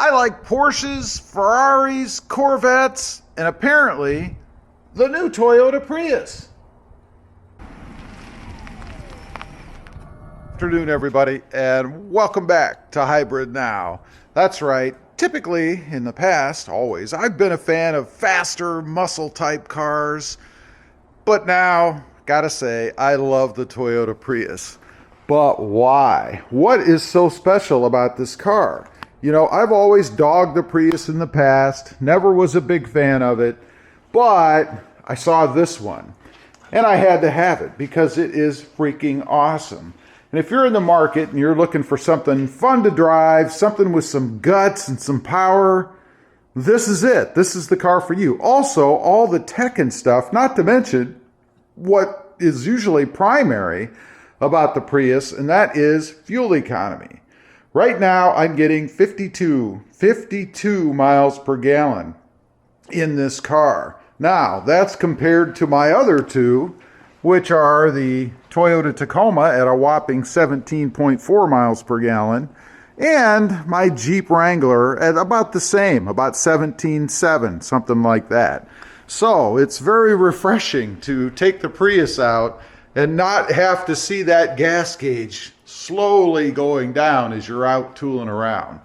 I like Porsches, Ferraris, Corvettes, and apparently the new Toyota Prius. Afternoon, everybody, and welcome back to Hybrid Now. That's right. Typically, in the past, always, I've been a fan of faster, muscle-type cars. But now, gotta say, I love the Toyota Prius. But why? What is so special about this car? You know, I've always dogged the Prius in the past, never was a big fan of it, but I saw this one, and I had to have it because it is freaking awesome. And if you're in the market and you're looking for something fun to drive, something with some guts and some power, this is it. This is the car for you. Also, all the tech and stuff, not to mention what is usually primary about the Prius, and that is fuel economy. Right now, I'm getting 52 miles per gallon in this car. Now, that's compared to my other two, which are the Toyota Tacoma at a whopping 17.4 miles per gallon, and my Jeep Wrangler at about the same, about 17.7, something like that. So it's very refreshing to take the Prius out and not have to see that gas gauge slowly going down as you're out tooling around.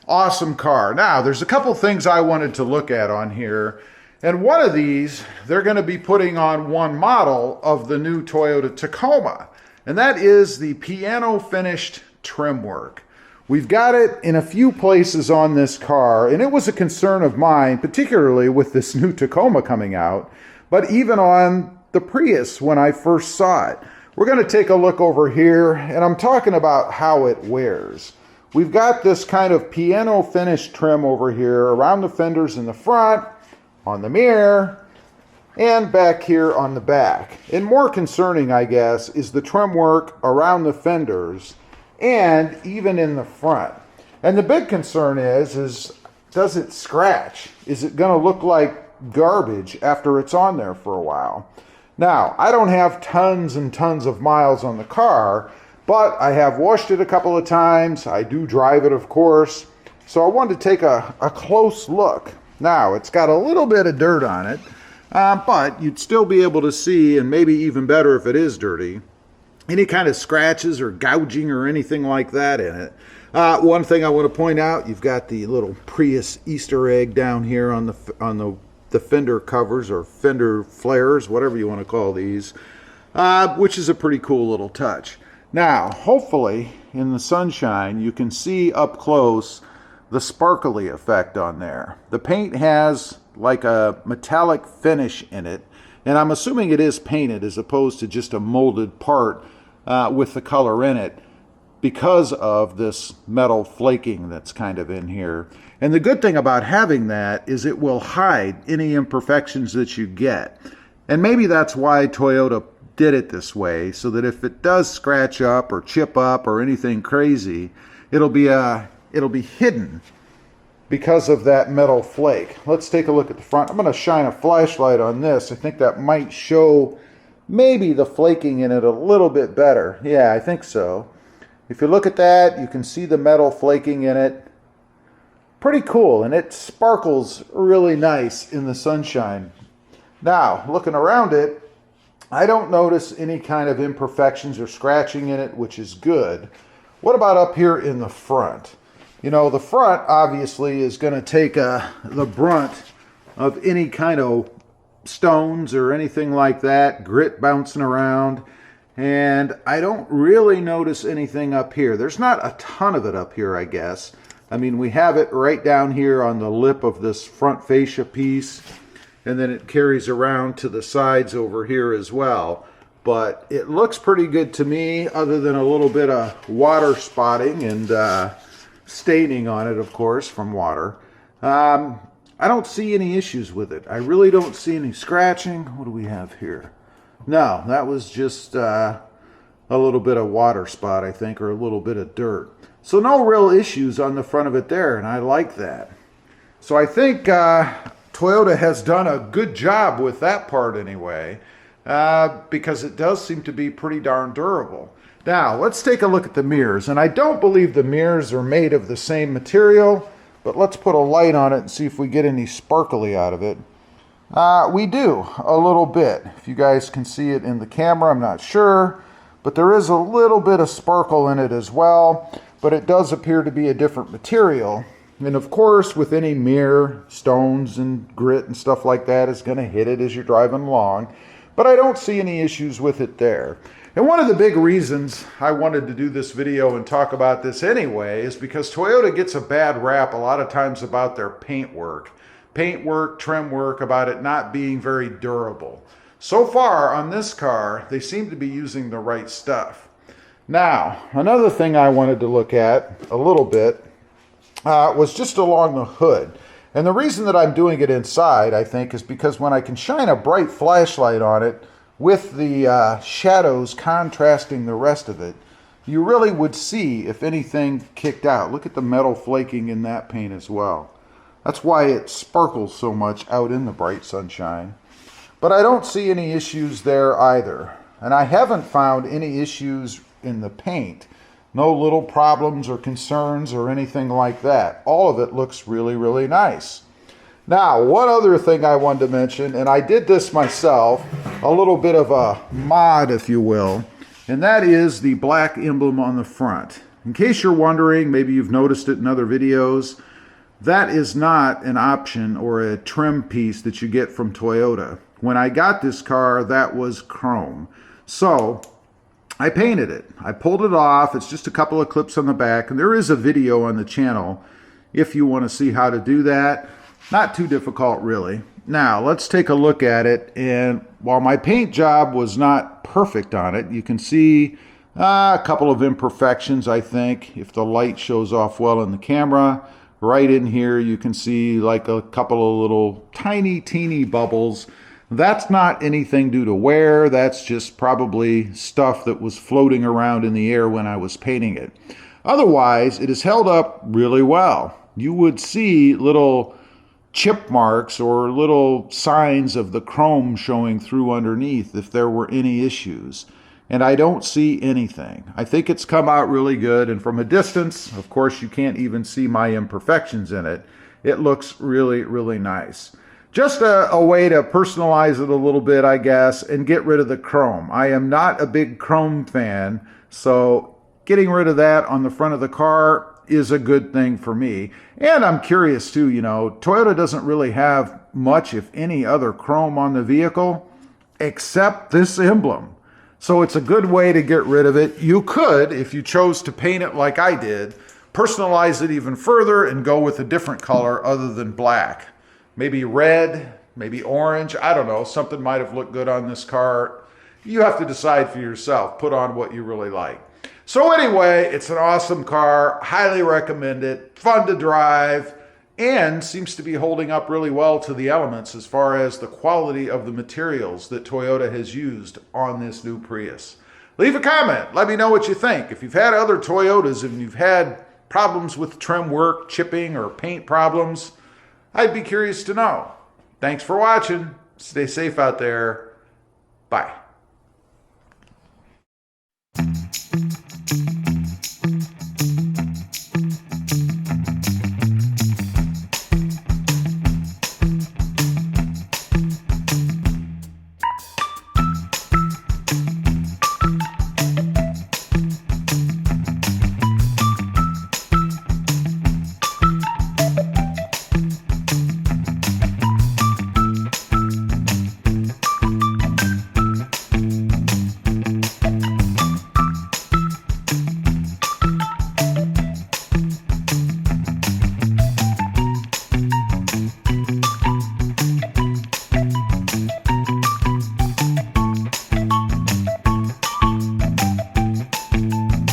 Awesome car. Now, there's a couple things I wanted to look at on here. And one of these, they're going to be putting on one model of the new Toyota Tacoma. And that is the piano finished trim work. We've got it in a few places on this car, and it was a concern of mine, particularly with this new Tacoma coming out, but even on the Prius when I first saw it. We're going to take a look over here, and I'm talking about how it wears. We've got this kind of piano finished trim over here around the fenders in the front, on the mirror, and back here on the back. And more concerning, I guess, is the trim work around the fenders and even in the front. And the big concern is does it scratch? Is it going to look like garbage after it's on there for a while? Now, I don't have tons and tons of miles on the car, but I have washed it a couple of times. I do drive it, of course. So I wanted to take a close look. Now, it's got a little bit of dirt on it, but you'd still be able to see, and maybe even better if it is dirty, any kind of scratches or gouging or anything like that in it. One thing I want to point out, you've got the little Prius Easter egg down here on the fender covers or fender flares, whatever you want to call these, which is a pretty cool little touch. Now, hopefully, in the sunshine, you can see up close the sparkly effect on there. The paint has like a metallic finish in it, and I'm assuming it is painted as opposed to just a molded part with the color in it because of this metal flaking that's kind of in here. And the good thing about having that is it will hide any imperfections that you get. And maybe that's why Toyota did it this way, so that if it does scratch up or chip up or anything crazy, it'll be hidden because of that metal flake. Let's take a look at the front. I'm going to shine a flashlight on this. I think that might show maybe the flaking in it a little bit better. Yeah, I think so. If you look at that, you can see the metal flaking in it. Pretty cool, and it sparkles really nice in the sunshine. Now, looking around it, I don't notice any kind of imperfections or scratching in it, which is good. What about up here in the front? You know, the front obviously is going to take the brunt of any kind of stones or anything like that, grit bouncing around, and I don't really notice anything up here. There's not a ton of it up here, I guess. I mean, we have it right down here on the lip of this front fascia piece, and then it carries around to the sides over here as well. But it looks pretty good to me, other than a little bit of water spotting and staining on it, of course, from water. I don't see any issues with it. I really don't see any scratching. What do we have here? No, that was just a little bit of water spot, I think, or a little bit of dirt. So no real issues on the front of it there, and I like that. So I think Toyota has done a good job with that part anyway, because it does seem to be pretty darn durable. Now, let's take a look at the mirrors. And I don't believe the mirrors are made of the same material, but let's put a light on it and see if we get any sparkly out of it. We do, a little bit. If you guys can see it in the camera, I'm not sure, but there is a little bit of sparkle in it as well, but it does appear to be a different material. And of course, with any mirror, stones and grit and stuff like that is going to hit it as you're driving along, but I don't see any issues with it there. And one of the big reasons I wanted to do this video and talk about this anyway is because Toyota gets a bad rap a lot of times about their paint work, trim work, about it not being very durable. So far on this car, they seem to be using the right stuff. Now, another thing I wanted to look at a little bit was just along the hood. And the reason that I'm doing it inside, I think, is because when I can shine a bright flashlight on it with the shadows contrasting the rest of it, you really would see if anything kicked out. Look at the metal flaking in that paint as well. That's why it sparkles so much out in the bright sunshine. But I don't see any issues there either. And I haven't found any issues in the paint. No little problems or concerns or anything like that. All of it looks really, really nice. Now, one other thing I wanted to mention, and I did this myself, a little bit of a mod, if you will, and that is the black emblem on the front. In case you're wondering, maybe you've noticed it in other videos, that is not an option or a trim piece that you get from Toyota. When I got this car, that was chrome. So I painted it. I pulled it off. It's just a couple of clips on the back, and there is a video on the channel if you want to see how to do that. Not too difficult, really. Now, let's take a look at it, and while my paint job was not perfect on it, you can see a couple of imperfections, I think, if the light shows off well in the camera. Right in here, you can see like a couple of little tiny, teeny bubbles. That's not anything due to wear. That's just probably stuff that was floating around in the air when I was painting it. Otherwise, it is held up really well. You would see little chip marks or little signs of the chrome showing through underneath if there were any issues. And I don't see anything. I think it's come out really good, and from a distance, of course, you can't even see my imperfections in it. It looks really, really nice. Just a way to personalize it a little bit, I guess, and get rid of the chrome. I am not a big chrome fan, so getting rid of that on the front of the car is a good thing for me. And I'm curious too, you know, Toyota doesn't really have much, if any, other chrome on the vehicle except this emblem. So it's a good way to get rid of it. You could, if you chose to paint it like I did, personalize it even further and go with a different color other than black. Maybe red, maybe orange, I don't know. Something might have looked good on this car. You have to decide for yourself. Put on what you really like. So anyway, it's an awesome car. Highly recommend it. Fun to drive. And seems to be holding up really well to the elements as far as the quality of the materials that Toyota has used on this new Prius. Leave a comment. Let me know what you think. If you've had other Toyotas and you've had problems with trim work, chipping, or paint problems, I'd be curious to know. Thanks for watching. Stay safe out there. Bye.